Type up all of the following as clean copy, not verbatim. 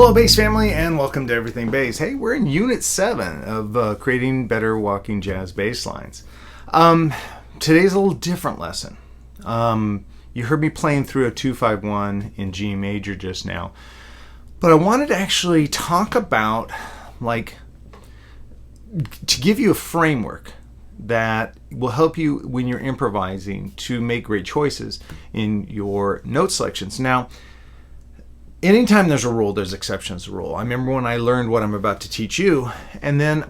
Hello bass family, and welcome to Everything Bass. Hey, we're in unit 7 of creating better walking jazz bass lines. Today's a little different lesson. You heard me playing through a 2-5-1 in G major just now, but I wanted to actually talk about, to give you a framework that will help you when you're improvising to make great choices in your note selections. Now, anytime there's a rule, there's exceptions to the rule. I remember when I learned what I'm about to teach you, and then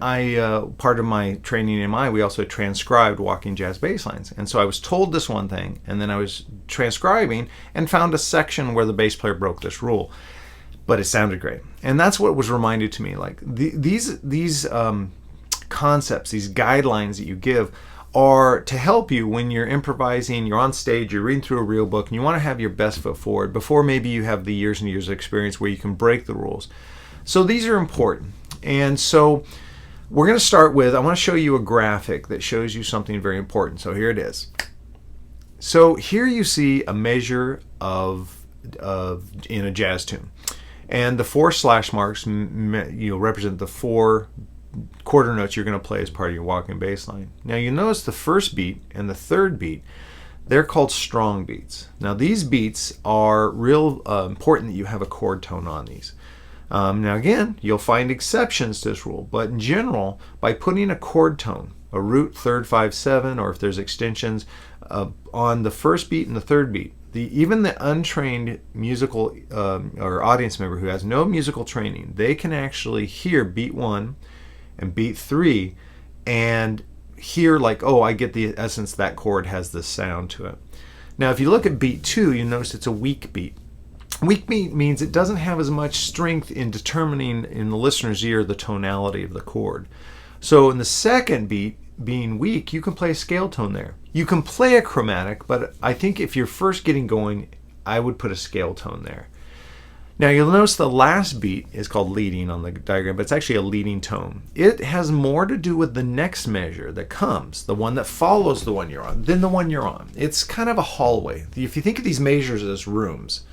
part of my training in MI, we also transcribed walking jazz bass lines. And so I was told this one thing, and then I was transcribing and found a section where the bass player broke this rule. But it sounded great. And that's what was reminded to me. These concepts, these guidelines that you give are to help you when you're improvising, you're on stage, you're reading through a real book, and you want to have your best foot forward before maybe you have the years and years of experience where you can break the rules. So these are important. And so we're going to start with, I want to show you a graphic that shows you something very important. So here it is. So here you see a measure of in a jazz tune. And the 4 slash marks represent the 4 quarter notes you're going to play as part of your walking bass line. Now you notice the first beat and the third beat, they're called strong beats. Now these beats are real important that you have a chord tone on these. Now again, you'll find exceptions to this rule, but in general, by putting a chord tone, a root, third, 5, 7, or if there's extensions on the first beat and the third beat, even the untrained musical or audience member who has no musical training, they can actually hear beat 1 and beat 3 and hear I get the essence that chord has this sound to it. Now if you look at beat 2, you notice it's a weak beat. Weak beat means it doesn't have as much strength in determining in the listener's ear the tonality of the chord. So in the second beat, being weak, you can play a scale tone there. You can play a chromatic, but I think if you're first getting going, I would put a scale tone there. Now you'll notice the last beat is called leading on the diagram, but it's actually a leading tone. It has more to do with the next measure that comes, the one that follows the one you're on, than the one you're on. It's kind of a hallway. If you think of these measures as rooms,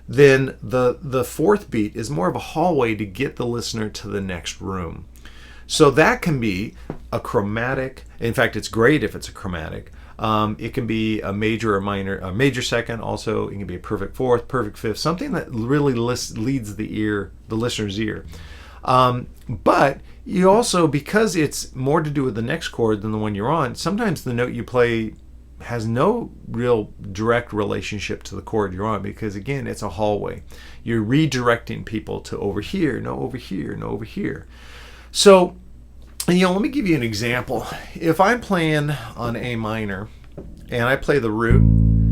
then the fourth beat is more of a hallway to get the listener to the next room. So that can be a chromatic. In fact, it's great if it's a chromatic. It can be a major or minor, a major second also. It can be a perfect fourth, perfect fifth, something that really leads the listener's ear. But you also, because it's more to do with the next chord than the one you're on, sometimes the note you play has no real direct relationship to the chord you're on because, again, it's a hallway. You're redirecting people to over here, no over here, no over here. So, let me give you an example. If I'm playing on A minor and I play the root,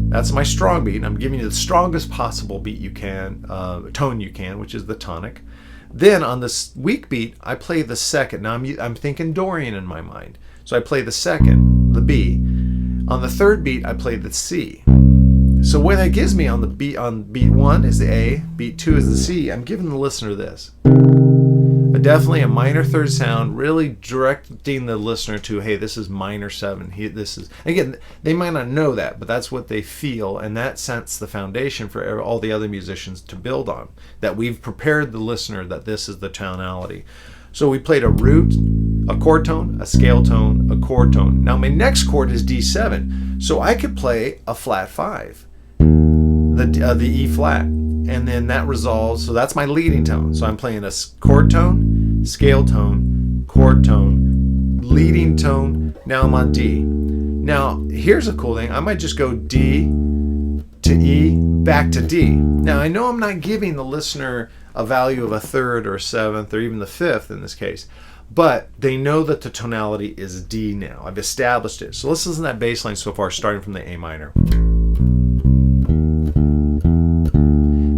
that's my strong beat. I'm giving you the strongest possible beat you can, tone you can, which is the tonic. Then on this weak beat, I play the second. Now I'm thinking Dorian in my mind. So I play the second, the B. On the third beat, I play the C. So what that gives me on beat 1 is the A, beat 2 is the C. I'm giving the listener this. Definitely a minor third sound, really directing the listener to, hey, this is minor 7. This is, again, they might not know that, but that's what they feel, and that sets the foundation for all the other musicians to build on, that we've prepared the listener that this is the tonality. So we played a root, a chord tone, a scale tone, a chord tone. Now my next chord is D7, so I could play a flat 5, the E flat. And then that resolves, so that's my leading tone. So I'm playing a chord tone, scale tone, chord tone, leading tone. Now I'm on D. Now here's a cool thing. I might just go D to E, back to D. Now I know I'm not giving the listener a value of a third or a seventh or even the fifth in this case, but they know that the tonality is D now. I've established it. So let's listen to that bass line so far, starting from the A minor.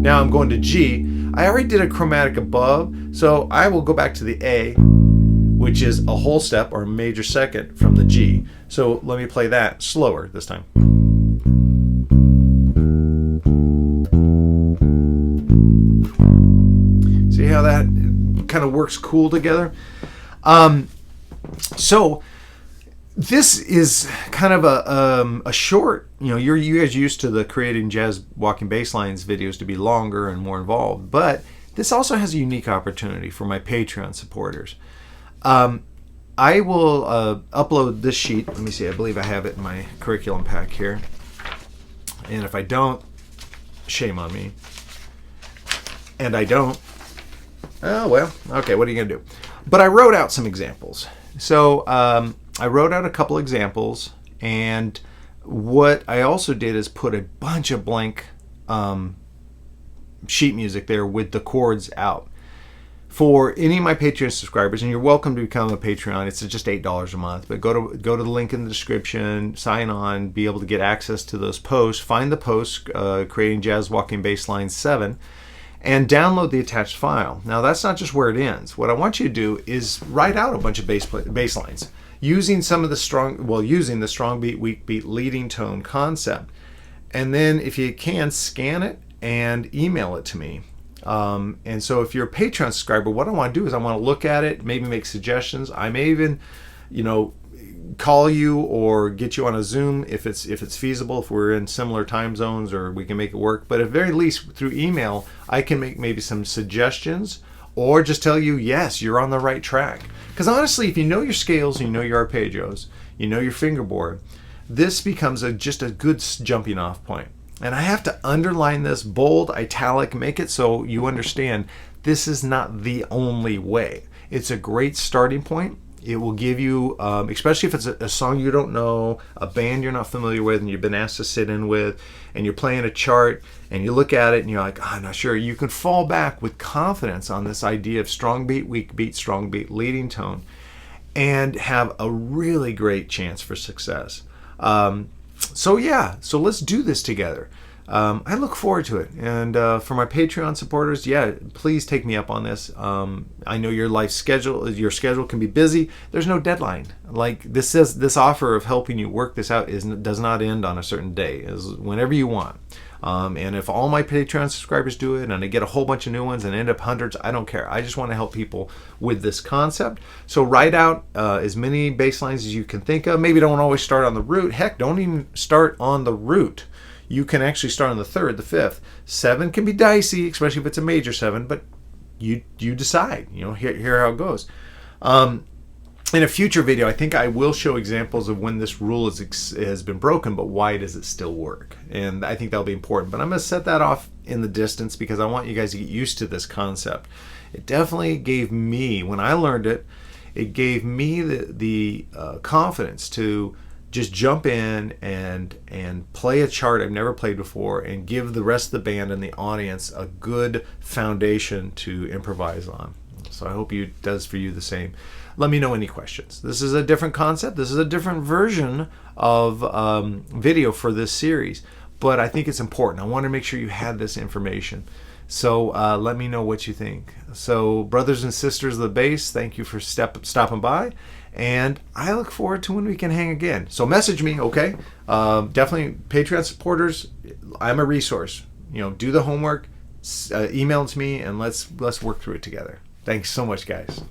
Now I'm going to G. I already did a chromatic above, so I will go back to the A, which is a whole step or a major second from the G. So let me play that slower this time. See how that kind of works cool together? So this is kind of a short, you guys used to the creating jazz walking bass lines videos to be longer and more involved, but this also has a unique opportunity for my Patreon supporters. I will upload this sheet. Let me see. I believe I have it in my curriculum pack here. And if I don't, shame on me. And I don't. Oh, well, okay, what are you going to do? But I wrote out some examples. So I wrote out a couple examples, and what I also did is put a bunch of blank sheet music there with the chords out. For any of my Patreon subscribers, and you're welcome to become a Patreon, it's just $8 a month, but go to the link in the description, sign on, be able to get access to those posts, find the post, Creating Jazz Walking Bassline 7, and download the attached file. Now that's not just where it ends. What I want you to do is write out a bunch of bass lines using some of the using the strong beat, weak beat, leading tone concept. And then if you can, scan it and email it to me. And so if you're a Patreon subscriber, what I want to do is I want to look at it, maybe make suggestions. I may even, call you or get you on a Zoom if it's feasible, if we're in similar time zones or we can make it work. But at very least through email, I can make maybe some suggestions or just tell you, yes, you're on the right track. Because honestly, if you know your scales, you know your arpeggios, you know your fingerboard, this becomes just a good jumping off point. And I have to underline this, bold, italic, make it so you understand this is not the only way. It's a great starting point. It will give you, especially if it's a song you don't know, a band you're not familiar with and you've been asked to sit in with, and you're playing a chart and you look at it and you're like, I'm not sure. You can fall back with confidence on this idea of strong beat, weak beat, strong beat, leading tone, and have a really great chance for success. So let's do this together. I look forward to it. And for my Patreon supporters, please take me up on this. I know your schedule can be busy. There's no deadline. Like this offer of helping you work this out does not end on a certain day. It's whenever you want. And if all my Patreon subscribers do it and I get a whole bunch of new ones and end up hundreds, I don't care. I just want to help people with this concept. So write out as many bass lines as you can think of. Maybe don't always start on the root. Heck, don't even start on the root. You can actually start on the third, the fifth. 7 can be dicey, especially if it's a major 7, but you decide. Hear how it goes. In a future video, I think I will show examples of when this rule has been broken, but why does it still work? And I think that'll be important. But I'm going to set that off in the distance because I want you guys to get used to this concept. It definitely gave me, when I learned it, it gave me the confidence to just jump in and play a chart I've never played before and give the rest of the band and the audience a good foundation to improvise on. So I hope it does for you the same. Let me know any questions. This is a different concept. This is a different version of video for this series, but I think it's important. I want to make sure you had this information. So let me know what you think. So brothers and sisters of the bass, thank you for stopping by. And I look forward to when we can hang again. So message me, okay? Definitely Patreon supporters, I'm a resource. Do the homework, email it to me, and let's work through it together. Thanks so much, guys.